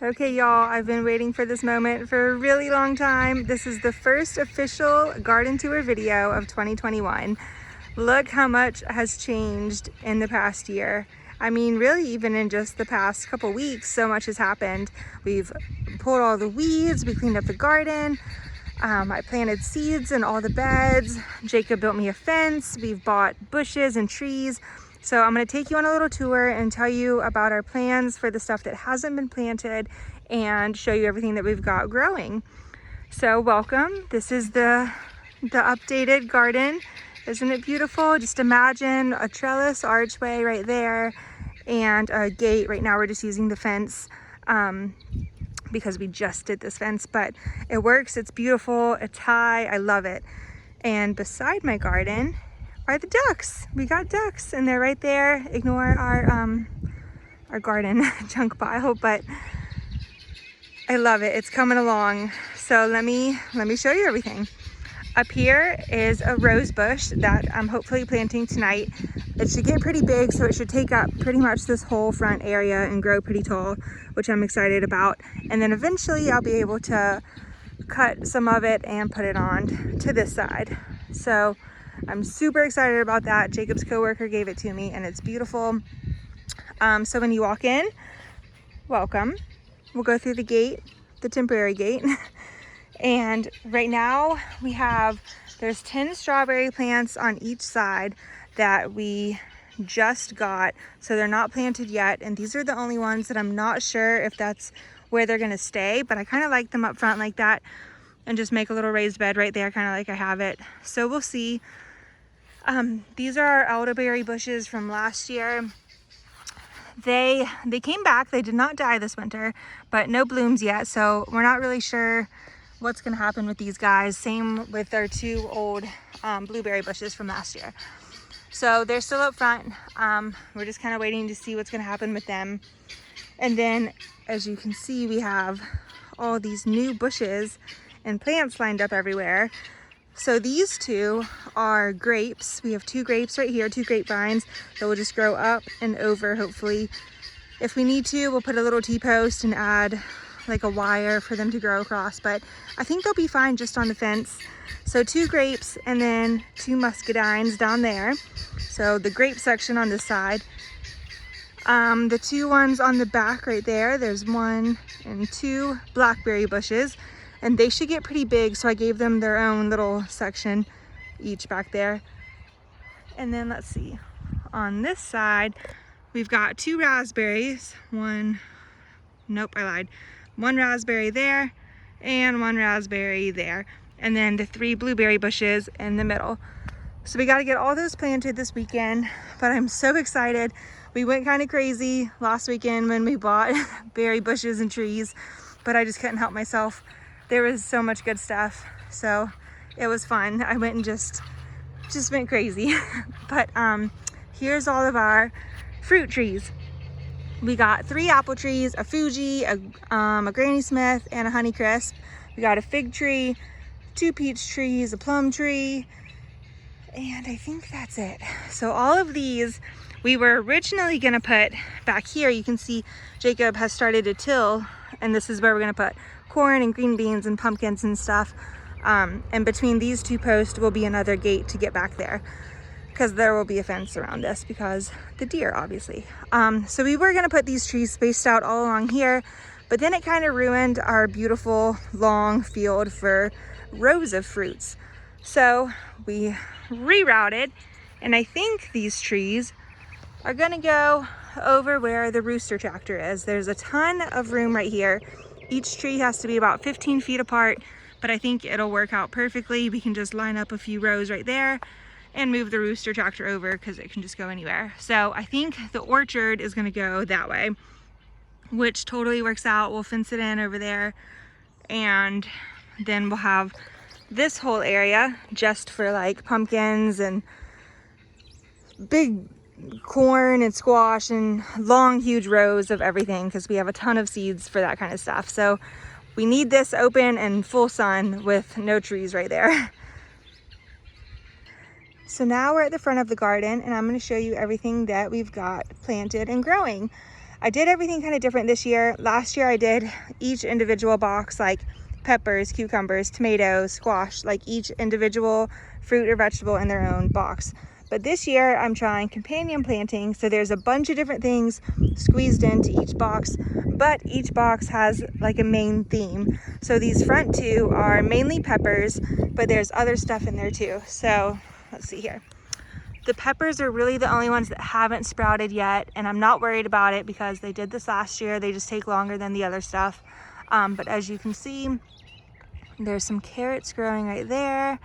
Okay, y'all, I've been waiting for this moment for a really long time. This is the first official garden tour video of 2021. Look how much has changed in the past year. I mean, really, even in just the past couple weeks, so much has happened. We've pulled all the weeds, we cleaned up the garden. I planted seeds in all the beds. Jacob built me a fence. We've bought bushes and trees. So I'm gonna take you on a little tour and tell you about our plans for the stuff that hasn't been planted and show you everything that we've got growing. So welcome. This is the updated garden. Isn't it beautiful? Just imagine a trellis archway right there and a gate. Right now we're just using the fence because we just did this fence, but it works. It's beautiful. It's high. I love it. And beside my garden are the ducks. We got ducks and they're right there. Ignore our garden junk pile, but I love it. It's coming along. So let me show you everything. Up here is a rose bush that I'm hopefully planting tonight. It should get pretty big, so it should take up pretty much this whole front area and grow pretty tall, which I'm excited about. And then eventually I'll be able to cut some of it and put it on to this side. So I'm super excited about that. Jacob's coworker gave it to me and it's beautiful. So when you walk in, welcome. We'll go through the gate, the temporary gate. And right now there's 10 strawberry plants on each side that we just got. So they're not planted yet. And these are the only ones that I'm not sure if that's where they're gonna stay, but I kind of like them up front like that and just make a little raised bed right there, kind of like I have it. So we'll see. These are our elderberry bushes from last year. They came back. They did not die this winter, but no blooms yet. So we're not really sure what's gonna happen with these guys. Same with our two old blueberry bushes from last year. So they're still up front. We're just kind of waiting to see what's gonna happen with them. And then as you can see, we have all these new bushes and plants lined up everywhere. So these two are grapes. We have two grapes right here, two grapevines that will just grow up and over, hopefully. If we need to, we'll put a little T-post and add like a wire for them to grow across, but I think they'll be fine just on the fence. So two grapes and then two muscadines down there. So the grape section on this side. The two ones on the back right there, there's 1 and 2 blackberry bushes, and they should get pretty big, so I gave them their own little section each back there. And then let's see, on this side, we've got 2 raspberries. One raspberry there and 1 raspberry there. And then the 3 blueberry bushes in the middle. So we got to get all those planted this weekend, but I'm so excited. We went kind of crazy last weekend when we bought berry bushes and trees, but I just couldn't help myself. There was so much good stuff, so it was fun. I went and just went crazy. But here's all of our fruit trees. We got 3 apple trees, a Fuji, a Granny Smith, and a Honeycrisp. We got a fig tree, 2 peach trees, a plum tree, and I think that's it. So all of these we were originally gonna put back here. You can see Jacob has started to till, and this is where we're gonna put corn and green beans and pumpkins and stuff. And between these 2 posts will be another gate to get back there, because there will be a fence around this because the deer, obviously. So we were gonna put these trees spaced out all along here, but then it kind of ruined our beautiful long field for rows of fruits. So we rerouted, and I think these trees are gonna go over where the rooster tractor is. There's a ton of room right here. Each tree has to be about 15 feet apart, but I think it'll work out perfectly. We can just line up a few rows right there and move the rooster tractor over because it can just go anywhere. So I think the orchard is gonna go that way, which totally works out. We'll fence it in over there, and then we'll have this whole area just for like pumpkins and big corn and squash and long huge rows of everything, because we have a ton of seeds for that kind of stuff. So we need this open and full sun with no trees right there. So now we're at the front of the garden, and I'm going to show you everything that we've got planted and growing. I did everything kind of different this year. Last year I did each individual box, like peppers, cucumbers, tomatoes, squash, like each individual fruit or vegetable in their own box. But this year I'm trying companion planting, so there's a bunch of different things squeezed into each box, but each box has like a main theme. So these front two are mainly peppers, but there's other stuff in there too. So let's see here. The peppers are really the only ones that haven't sprouted yet, and I'm not worried about it because they did this last year. They just take longer than the other stuff. But as you can see, there's some carrots growing right there.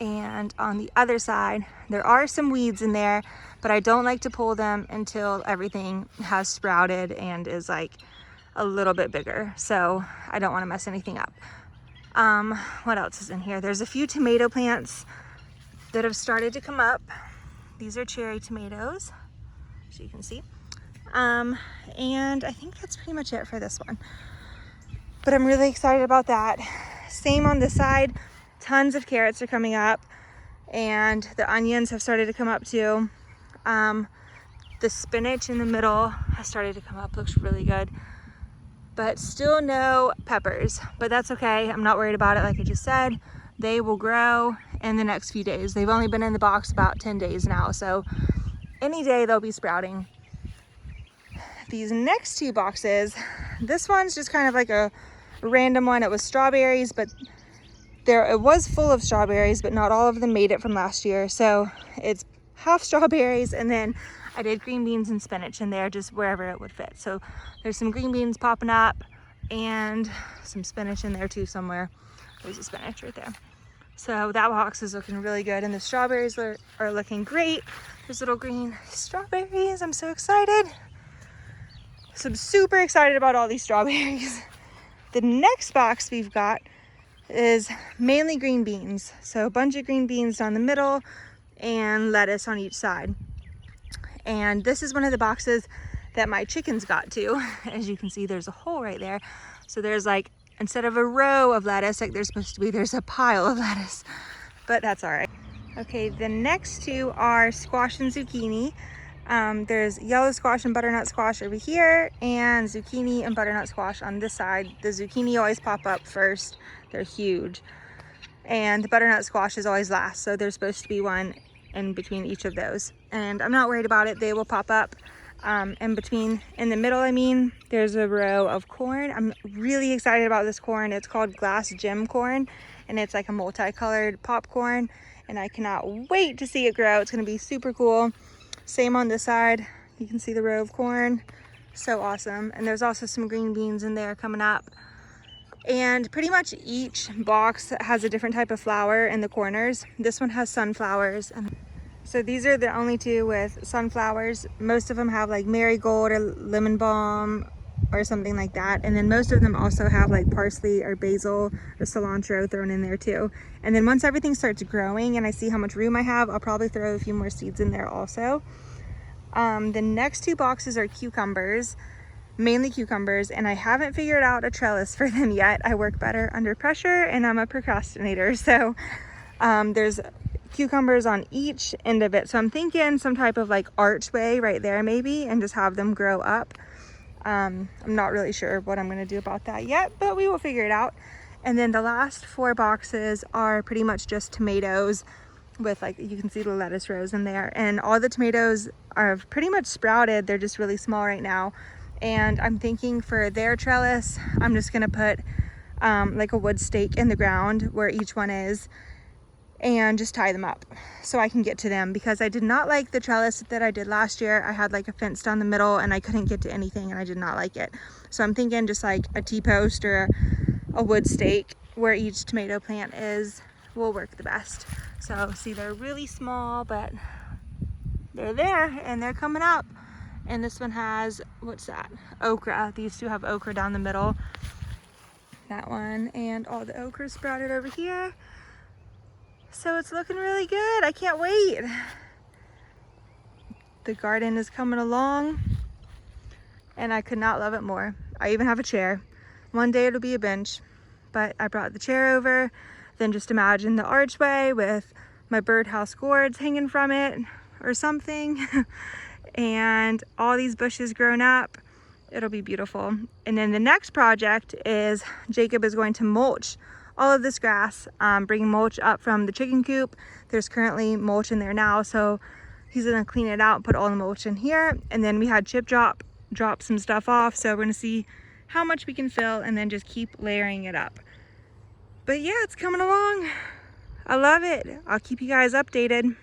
And on the other side, there are some weeds in there, but I don't like to pull them until everything has sprouted and is like a little bit bigger. So I don't want to mess anything up. What else is in here? There's a few tomato plants that have started to come up. These are cherry tomatoes, as you can see. And I think that's pretty much it for this one. But I'm really excited about that. Same on this side. Tons of carrots are coming up, and the onions have started to come up too. The spinach in the middle has started to come up, looks really good. But still no peppers, but that's okay. I'm not worried about it. Like I just said, they will grow in the next few days. They've only been in the box about 10 days now, so any day they'll be sprouting. These next two boxes, this one's just kind of like a random one. It was strawberries, but it was full of strawberries, but not all of them made it from last year. So it's half strawberries, and then I did green beans and spinach in there, just wherever it would fit. So there's some green beans popping up and some spinach in there too somewhere. There's a spinach right there. So that box is looking really good, and the strawberries are looking great. There's little green strawberries. I'm so excited. So I'm super excited about all these strawberries. The next box we've got is mainly green beans. So a bunch of green beans down the middle and lettuce on each side. And this is one of the boxes that my chickens got to. As you can see, there's a hole right there. So there's like, instead of a row of lettuce like there's supposed to be, there's a pile of lettuce, but that's all right. Okay, the next two are squash and zucchini. There's yellow squash and butternut squash over here, and zucchini and butternut squash on this side. The zucchini always pop up first. They're huge. And the butternut squash is always last, so there's supposed to be one in between each of those. And I'm not worried about it. They will pop up. In the middle, I mean, there's a row of corn. I'm really excited about this corn. It's called Glass Gem corn, and it's like a multicolored popcorn, and I cannot wait to see it grow. It's going to be super cool. Same on this side. You can see the row of corn. So awesome. And there's also some green beans in there coming up. And pretty much each box has a different type of flower in the corners. This one has sunflowers, and so these are the only two with sunflowers. Most of them have like marigold or lemon balm or something like that. And then most of them also have like parsley or basil or cilantro thrown in there too. And then once everything starts growing and I see how much room I have, I'll probably throw a few more seeds in there also. The next two boxes are cucumbers, mainly cucumbers, and I haven't figured out a trellis for them yet. I work better under pressure, and I'm a procrastinator. So there's cucumbers on each end of it. So I'm thinking some type of like archway right there maybe, and just have them grow up. I'm not really sure what I'm gonna do about that yet, but we will figure it out. And then the last four boxes are pretty much just tomatoes with, like, you can see the lettuce rows in there, and all the tomatoes are pretty much sprouted. They're just really small right now. And I'm thinking for their trellis, I'm just gonna put like a wood stake in the ground where each one is, and just tie them up so I can get to them, because I did not like the trellis that I did last year. I had like a fence down the middle and I couldn't get to anything, and I did not like it. So I'm thinking just like a T-post or a wood stake where each tomato plant is will work the best. So see, they're really small, but they're there and they're coming up. And this one has, what's that? Okra. These two have okra down the middle. That one, and all the okra sprouted over here. So it's looking really good. I can't wait. The garden is coming along, and I could not love it more. I even have a chair. One day it'll be a bench, but I brought the chair over. Then just imagine the archway with my birdhouse gourds hanging from it or something. And all these bushes grown up, It'll be beautiful. And then the next project is Jacob is going to mulch all of this grass, bringing mulch up from the chicken coop. There's currently mulch in there now, so he's gonna clean it out, put all the mulch in here. And then we had Chip drop some stuff off, so we're gonna see how much we can fill and then just keep layering it up. But yeah, it's coming along. I love it. I'll keep you guys updated.